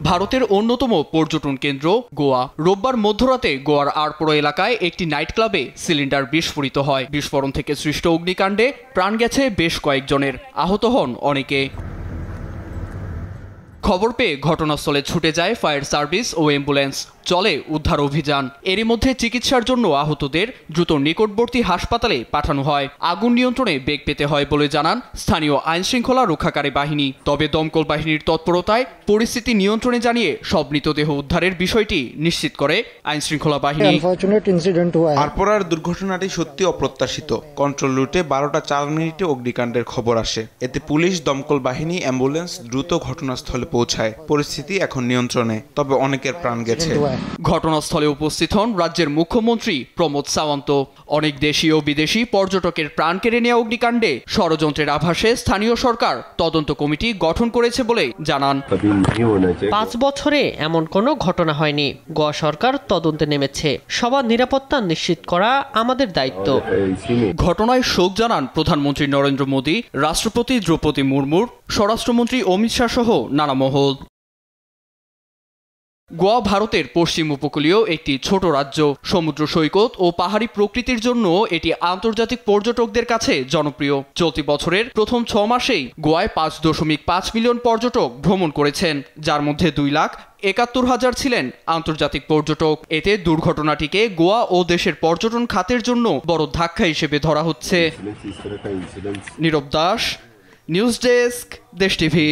ভারতের অন্যতম পর্যটন কেন্দ্র গোয়া। রোববার মধ্যরাতে গোয়ার আরপোড়ো এলাকায় একটি নাইট ক্লাবে সিলিন্ডার বিস্ফোরিত হয়। বিস্ফোরণ থেকে সৃষ্ট অগ্নিকাণ্ডে প্রাণ গেছে বেশ কয়েকজনের, আহত হন অনেকে। খবর পেয়ে ঘটনাস্থলে ছুটে যায় ফায়ার সার্ভিস ও অ্যাম্বুলেন্স। চলে উদ্ধার অভিযান। এরই মধ্যে চিকিৎসার জন্য আহতদের দ্রুত নিকটবর্তী হাসপাতালে পাঠানো হয়। আগুন নিয়ন্ত্রণে বেগ পেতে হয় বলে জানান স্থানীয় আইনশৃঙ্খলা রক্ষাকারী বাহিনী। তবে দমকল বাহিনীর তৎপরতায় পরিস্থিতি নিয়ন্ত্রণে জানিয়ে সব মৃতদেহ উদ্ধারের বিষয়টি নিশ্চিত করে আইনশৃঙ্খলা বাহিনী। আরপোড়ার দুর্ঘটনাটি সত্যি অপ্রত্যাশিত। কন্ট্রোল রুটে 12:04 অগ্নিকাণ্ডের খবর আসে। এতে পুলিশ, দমকল বাহিনী, অ্যাম্বুলেন্স দ্রুত ঘটনাস্থলে পৌঁছায়। পরিস্থিতি এখন নিয়ন্ত্রণে, তবে অনেকের প্রাণ গেছে। ঘটনাস্থলে উপস্থিত হন রাজ্যের মুখ্যমন্ত্রী প্রমোদ সাওয়ন্ত। অনেক দেশি ও বিদেশি পর্যটকের প্রাণ কেড়ে নেওয়া অগ্নিকাণ্ডে ষড়যন্ত্রের আভাসে স্থানীয় সরকার তদন্ত কমিটি গঠন করেছে বলে জানান। 5 বছরে এমন কোনো ঘটনা হয়নি। গোয়া সরকার তদন্তে নেমেছে। সবার নিরাপত্তা নিশ্চিত করা আমাদের দায়িত্ব। ঘটনায় শোক জানান প্রধানমন্ত্রী নরেন্দ্র মোদী, রাষ্ট্রপতি দ্রৌপদী মুর্মুর, স্বরাষ্ট্রমন্ত্রী অমিত শাহ সহ নানা মহল। গোয়া ভারতের পশ্চিম উপকূলীয় একটি ছোট রাজ্য। সমুদ্র সৈকত ও পাহাড়ি প্রকৃতির জন্য এটি আন্তর্জাতিক পর্যটকদের কাছে জনপ্রিয়। চলতি বছরের প্রথম 6 মাসেই গোয়ায় 5.5 মিলিয়ন পর্যটক ভ্রমণ করেছেন, যার মধ্যে 2,71,000 ছিলেন আন্তর্জাতিক পর্যটক। এতে দুর্ঘটনাটিকে গোয়া ও দেশের পর্যটন খাতের জন্য বড় ধাক্কা হিসেবে ধরা হচ্ছে। নীরব দাস, নিউজ ডেস্ক, দেশ টিভি।